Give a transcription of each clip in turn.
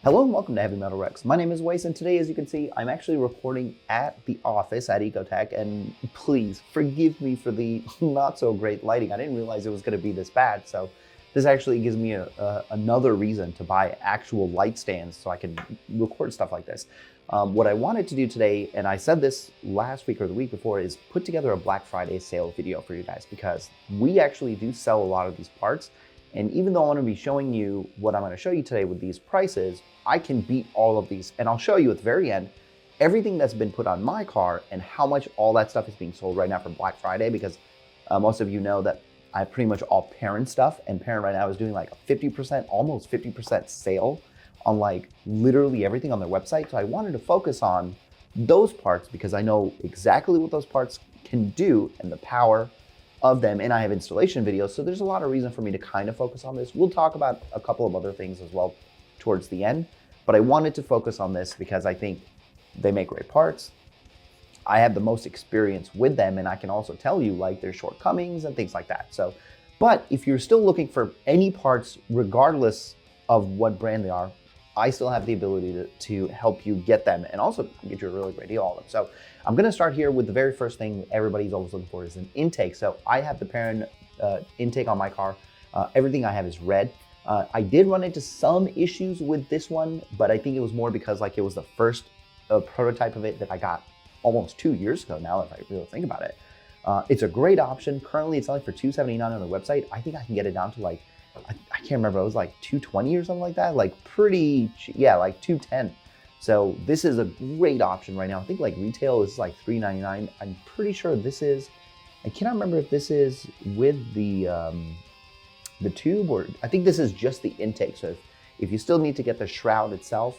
Hello and welcome to VB WRX. My name is Weiss, and today, as you can see, I'm actually recording at the office at Ecotech, and please forgive me for the not so great lighting. I didn't realize it was going to be this bad, so this actually gives me another reason to buy actual light stands so I can record stuff like this. What I wanted to do today, and I said this last week or the week before, is put together a Black Friday sale video for you guys, because we actually do sell a lot of these parts. And even though I want to be showing you what I'm going to show you today with these prices, I can beat all of these. And I'll show you at the very end everything that's been put on my car and how much all that stuff is being sold right now for Black Friday, because most of you know that I have pretty much all Perrin stuff, and Perrin right now is doing like a 50%, almost 50% sale on like literally everything on their website. So I wanted to focus on those parts because I know exactly what those parts can do and the power of them, and I have installation videos, so there's a lot of reason for me to kind of focus on this. We'll talk about a couple of other things as well towards the end, but I wanted to focus on this because I think they make great parts. I have the most experience with them, and I can also tell you like their shortcomings and things like that. So, but if you're still looking for any parts, regardless of what brand they are, I still have the ability to help you get them and also get you a really great deal on them. So I'm going to start here with the very first thing everybody's always looking for is an intake. So I have the Perrin intake on my car. Everything I have is red. I did run into some issues with this one, but I think it was more because like it was the first prototype of it that I got almost 2 years ago now, if I really think about it. It's a great option. Currently it's selling for $279 on the website. I think I can get it down to like, I can't remember, it was like $220 or something like that, like pretty, yeah, like $210. So this is a great option right now. I think like retail is like $399. I'm pretty sure this is, I cannot remember if this is with the tube, or I think this is just the intake. So if you still need to get the shroud itself,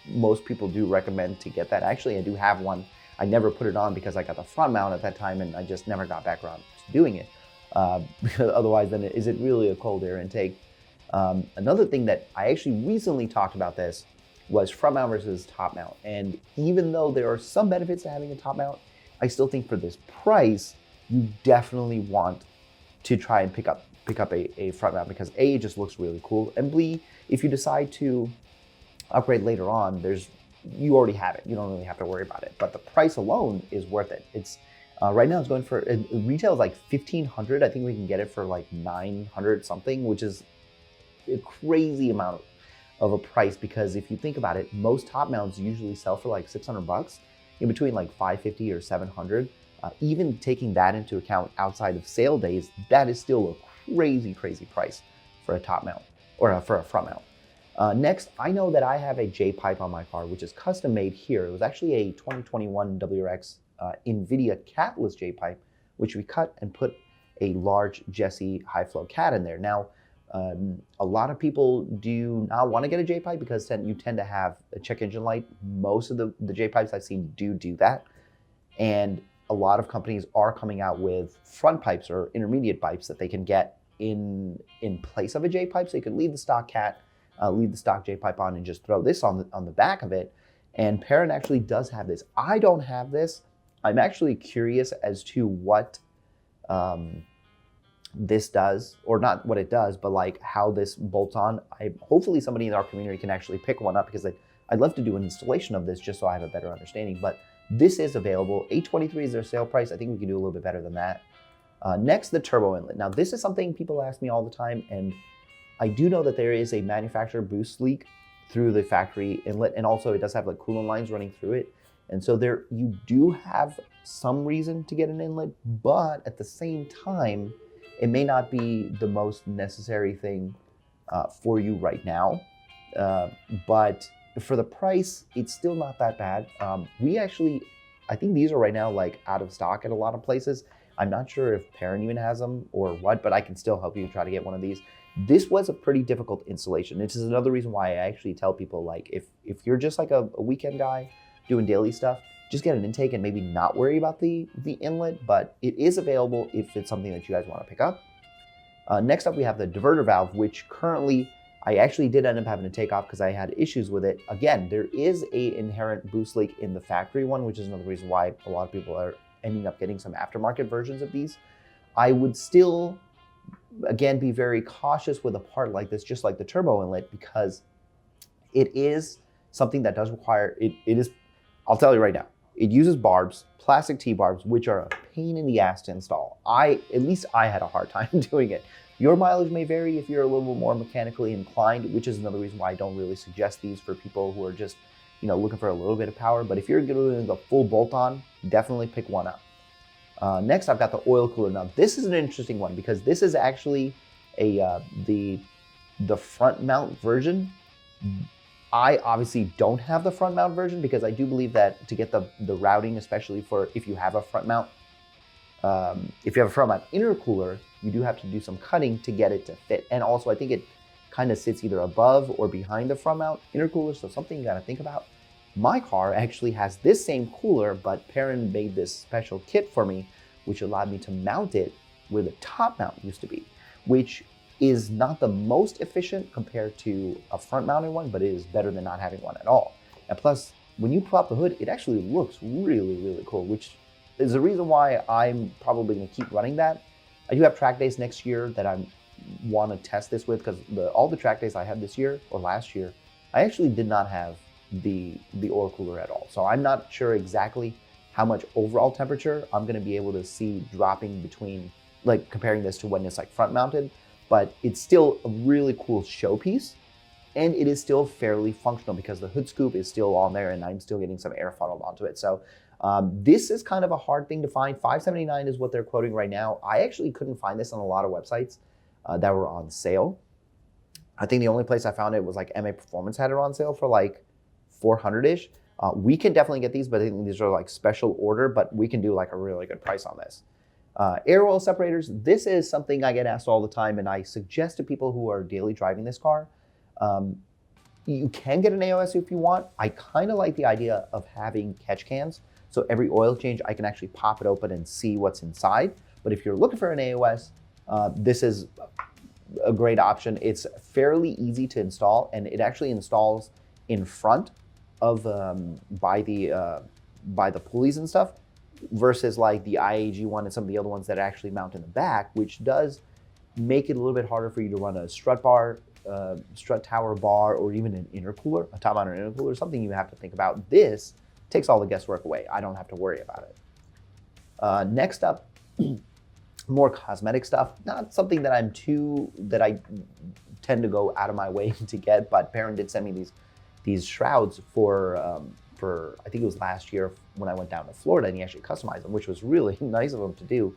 most people do recommend to get that. Actually, I do have one. I never put it on because I got the front mount at that time and I just never got back around to doing it. Because otherwise, then is it really a cold air intake? Another thing that I actually recently talked about this was front mount versus top mount. And even though there are some benefits to having a top mount, I still think for this price, you definitely want to try and pick up a front mount, because A, it just looks really cool, and B, if you decide to upgrade later on, you already have it. You don't really have to worry about it. But the price alone is worth it. It's right now it's going for, retail is like $1,500. I think we can get it for like $900 something, which is a crazy amount of a price, because if you think about it, most top mounts usually sell for like $600, in between like $550 or $700. Even taking that into account outside of sale days, that is still a crazy price for a top mount, or for a front mount. Next, I know that I have a jpipe on my car, which is custom made here. It was actually a 2021 WRX Invidia catless jpipe, which we cut and put a large Jesse high flow cat in there. Now, a lot of people do not want to get a jpipe because you tend to have a check engine light. Most of the jpipes I've seen do that. And a lot of companies are coming out with front pipes or intermediate pipes that they can get in place of a jpipe. So you can leave the stock cat, leave the stock jpipe on and just throw this on the back of it. And Perrin actually does have this. I don't have this. I'm actually curious as to what this does, or not what it does, but like how this bolts on. Hopefully somebody in our community can actually pick one up, because I'd love to do an installation of this just so I have a better understanding. But this is available. $823 is their sale price. I think we can do a little bit better than that. Next, the turbo inlet. Now this is something people ask me all the time, and I do know that there is a manufacturer boost leak through the factory inlet, and also it does have like coolant lines running through it. And so you do have some reason to get an inlet, but at the same time, it may not be the most necessary thing for you right now. But for the price, it's still not that bad. I think these are right now like out of stock at a lot of places. I'm not sure if Perrin even has them or what, but I can still help you try to get one of these. This was a pretty difficult installation. This is another reason why I actually tell people, like, if you're just like a weekend guy doing daily stuff, just get an intake and maybe not worry about the inlet, but it is available if it's something that you guys want to pick up. Next up, we have the diverter valve, which currently I actually did end up having to take off because I had issues with it. Again, there is an inherent boost leak in the factory one, which is another reason why a lot of people are ending up getting some aftermarket versions of these. I would still, again, be very cautious with a part like this, just like the turbo inlet, because It is something that does require, it is, I'll tell you right now, it uses barbs, plastic T-barbs, which are a pain in the ass to install. At least I had a hard time doing it. Your mileage may vary if you're a little bit more mechanically inclined, which is another reason why I don't really suggest these for people who are just, looking for a little bit of power. But if you're doing the full bolt-on, definitely pick one up. Next, I've got the oil cooler. Now, this is an interesting one because this is actually the front mount version. I obviously don't have the front mount version because I do believe that to get the routing, especially for if you have a front mount, intercooler, you do have to do some cutting to get it to fit. And also, I think it kind of sits either above or behind the front mount intercooler, so something you got to think about. My car actually has this same cooler, but Perrin made this special kit for me, which allowed me to mount it where the top mount used to be, which is not the most efficient compared to a front mounted one, but it is better than not having one at all. And plus, when you pull up the hood, it actually looks really, really cool, which is the reason why I'm probably gonna keep running that. I do have track days next year that I want to test this with, because all the track days I had this year or last year, I actually did not have the oil cooler at all. So I'm not sure exactly how much overall temperature I'm going to be able to see dropping between, like comparing this to when it's like front mounted, but it's still a really cool showpiece, and it is still fairly functional because the hood scoop is still on there and I'm still getting some air funneled onto it. So this is kind of a hard thing to find. $579 is what they're quoting right now. I actually couldn't find this on a lot of websites that were on sale. I think the only place I found it was like MAPerformance had it on sale for like 400-ish. We can definitely get these, but I think these are like special order, but we can do like a really good price on this. Air oil separators, this is something I get asked all the time, and I suggest to people who are daily driving this car. You can get an AOS if you want. I kind of like the idea of having catch cans, so every oil change I can actually pop it open and see what's inside. But if you're looking for an AOS, this is a great option. It's fairly easy to install, and it actually installs in front of by the pulleys and stuff, versus like the IAG one and some of the other ones that actually mount in the back, which does make it a little bit harder for you to run a strut bar, strut tower bar, or even an intercooler, a top mounted intercooler, something you have to think about. This takes all the guesswork away. I don't have to worry about it. Next up, more cosmetic stuff. Not something that I tend to go out of my way to get, but Perrin did send me these shrouds for I think it was last year when I went down to Florida, and he actually customized them, which was really nice of him to do.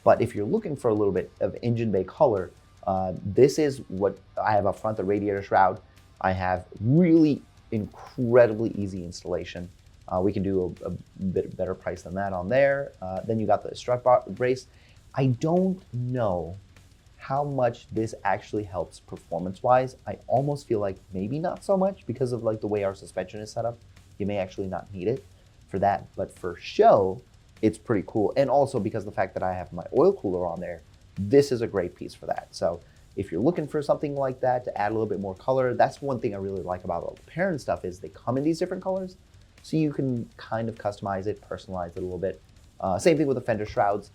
But if you're looking for a little bit of engine bay color, this is what I have up front, the radiator shroud. I have really incredibly easy installation. We can do a bit better price than that on there. Then you got the strut brace. I don't know how much this actually helps performance-wise. I almost feel like maybe not so much because of like the way our suspension is set up. You may actually not need it for that, but for show, it's pretty cool. And also because of the fact that I have my oil cooler on there, this is a great piece for that. So if you're looking for something like that to add a little bit more color, that's one thing I really like about all the Perrin stuff is they come in these different colors, so you can kind of customize it, personalize it a little bit. Same thing with the fender shrouds.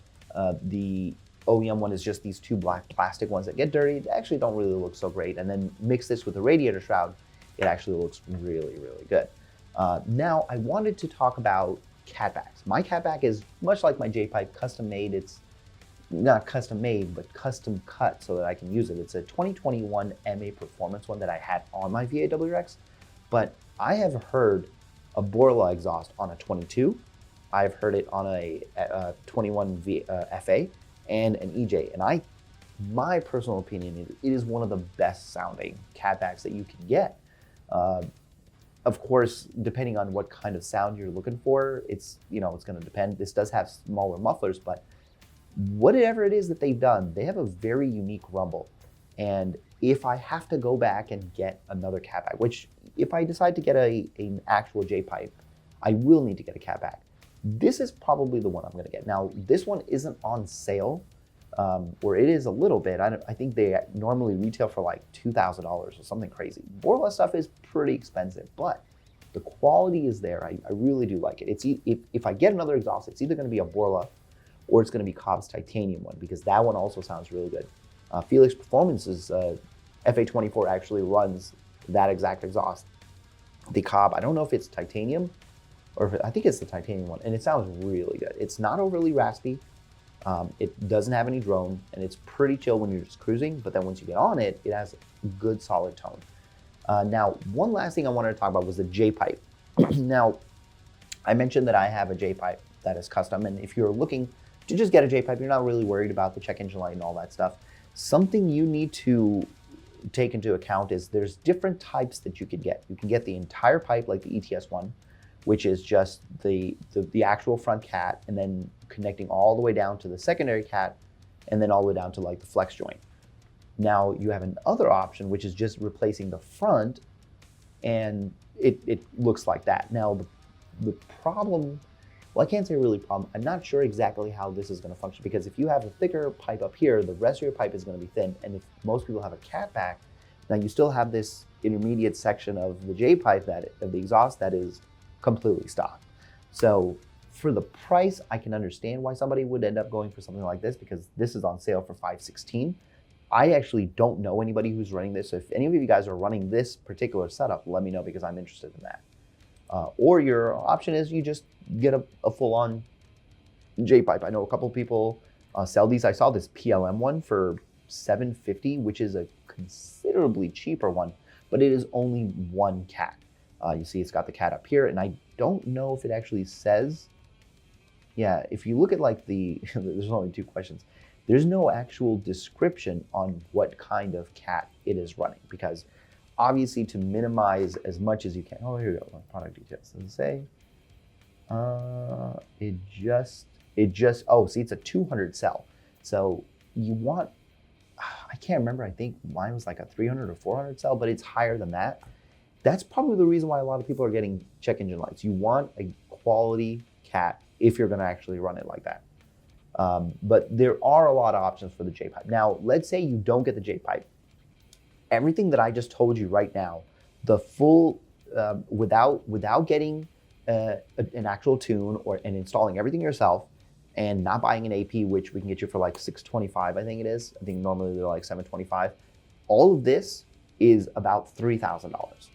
The OEM one is just these two black plastic ones that get dirty. They actually don't really look so great. And then mix this with the radiator shroud, it actually looks really, really good. Now, I wanted to talk about catbacks. My catback is much like my jpipe, custom made. It's not custom made, but custom cut so that I can use it. It's a 2021 MAPerformance one that I had on my VB WRX, but I have heard a Borla exhaust on a 22. I've heard it on a 21 FA and an EJ, and my personal opinion, it is one of the best sounding catbacks that you can get. Of course, depending on what kind of sound you're looking for, it's going to depend. This does have smaller mufflers, but whatever it is that they've done, they have a very unique rumble. And if I have to go back and get another catback, which if I decide to get an actual J-pipe, I will need to get a catback. This is probably the one I'm going to get. Now, this one isn't on sale, or it is a little bit. I think they normally retail for like $2,000 or something crazy. Borla stuff is pretty expensive, but the quality is there. I really do like it. If I get another exhaust, it's either going to be a Borla or it's going to be Cobb's titanium one, because that one also sounds really good. Felix Performance's FA24 actually runs that exact exhaust. The cob, I don't know if it's titanium, I think it's the titanium one, and it sounds really good. It's not overly raspy. It doesn't have any drone, and it's pretty chill when you're just cruising, but then once you get on it, it has good solid tone. Now, one last thing I wanted to talk about was the J-pipe. Now, I mentioned that I have a J-pipe that is custom, and if you're looking to just get a J-pipe, you're not really worried about the check engine light and all that stuff. Something you need to take into account is there's different types that you could get. You can get the entire pipe like the ETS one, which is just the actual front cat, and then connecting all the way down to the secondary cat, and then all the way down to like the flex joint. Now you have another option, which is just replacing the front, and it looks like that. Now the problem, well, I can't say really problem. I'm not sure exactly how this is going to function, because if you have a thicker pipe up here, the rest of your pipe is going to be thin. And if most people have a catback, now you still have this intermediate section of the J pipe of the exhaust that is completely stock. So for the price, I can understand why somebody would end up going for something like this, because this is on sale for $516. I actually don't know anybody who's running this. So if any of you guys are running this particular setup, let me know, because I'm interested in that. Or your option is you just get a full-on J-pipe. I know a couple people sell these. I saw this PLM one for $750, which is a considerably cheaper one, but it is only one cat. You see it's got the cat up here, and I don't know if it actually says, yeah, if you look at like there's only 2 questions. There's no actual description on what kind of cat it is running, because obviously to minimize as much as you can. Oh, here we go, product details. Does it say? It just, oh, see, it's a 200 cell. So you want, I can't remember, I think mine was like a 300 or 400 cell, but it's higher than that. That's probably the reason why a lot of people are getting check engine lights. You want a quality cat if you're gonna actually run it like that. But there are a lot of options for the J-pipe. Now, let's say you don't get the J-pipe. Everything that I just told you right now, the full, without getting an actual tune and installing everything yourself, and not buying an AP, which we can get you for like $625, I think it is. I think normally they're like $725. All of this is about $3,000.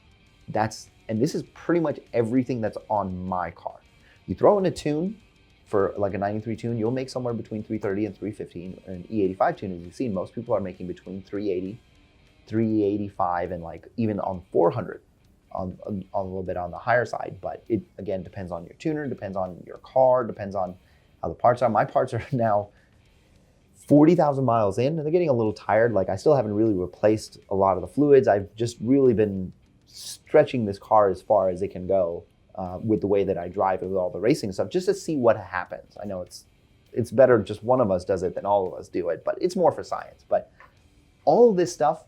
And this is pretty much everything that's on my car. You throw in a tune for like a 93 tune, you'll make somewhere between 330 and 315. An E85 tune, as you've seen, most people are making between 380, 385, and like even on 400, on a little bit on the higher side. But it, again, depends on your tuner, depends on your car, depends on how the parts are. My parts are now 40,000 miles in, and they're getting a little tired. Like, I still haven't really replaced a lot of the fluids. I've just really been stretching this car as far as it can go with the way that I drive it, with all the racing stuff, just to see what happens. I know it's better just one of us does it than all of us do it, but it's more for science. But all of this stuff,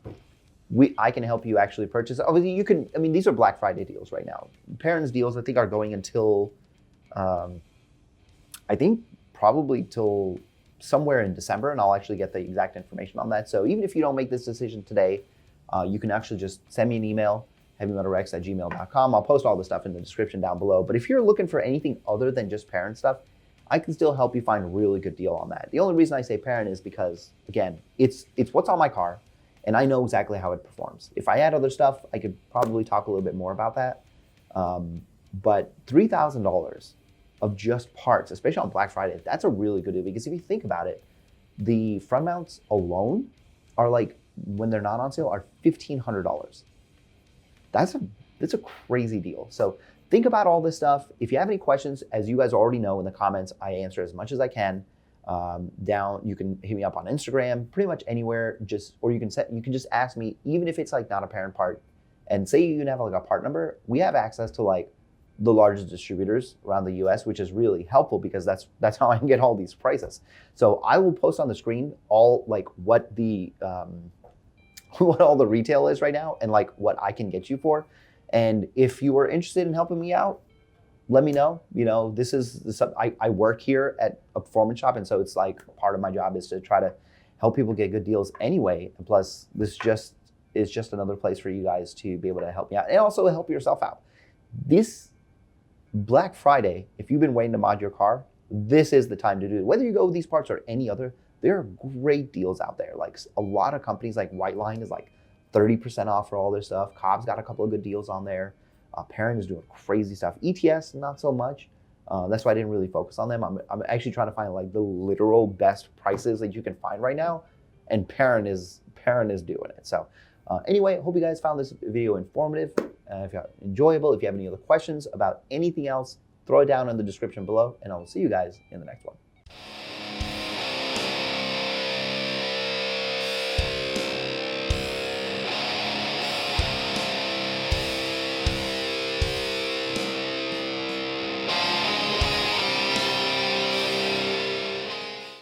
I can help you actually purchase. Obviously, you can, I mean, these are Black Friday deals right now. Perrin's deals, I think, are going until, I think probably till somewhere in December, and I'll actually get the exact information on that. So even if you don't make this decision today, you can actually just send me an email, heavymetalrex@gmail.com. I'll post all the stuff in the description down below. But if you're looking for anything other than just Perrin stuff, I can still help you find a really good deal on that. The only reason I say Perrin is because, again, it's what's on my car, and I know exactly how it performs. If I had other stuff, I could probably talk a little bit more about that. But $3,000 of just parts, especially on Black Friday, that's a really good deal, because if you think about it, the front mounts alone are like, when they're not on sale, are $1,500. That's a crazy deal. So think about all this stuff. If you have any questions, as you guys already know in the comments, I answer as much as I can. You can hit me up on Instagram, pretty much anywhere. Or you can just ask me, even if it's like not a Perrin part, and say you have like a part number. We have access to like the largest distributors around the US, which is really helpful, because that's how I can get all these prices. So I will post on the screen all like what the what all the retail is right now, and like what I can get you for. And if you are interested in helping me out, let me know. You know, I work here at a performance shop, and so it's like part of my job is to try to help people get good deals anyway. And plus, this is just another place for you guys to be able to help me out, and also help yourself out. This Black Friday, if you've been waiting to mod your car, this is the time to do it. Whether you go with these parts or any other, there are great deals out there. Like a lot of companies, like White Line is like 30% off for all their stuff. Cobb's got a couple of good deals on there. Perrin is doing crazy stuff. ETS, not so much. That's why I didn't really focus on them. I'm actually trying to find like the literal best prices that you can find right now, and Perrin is doing it. So anyway, hope you guys found this video informative. If you're enjoyable, if you have any other questions about anything else, throw it down in the description below, and I will see you guys in the next one.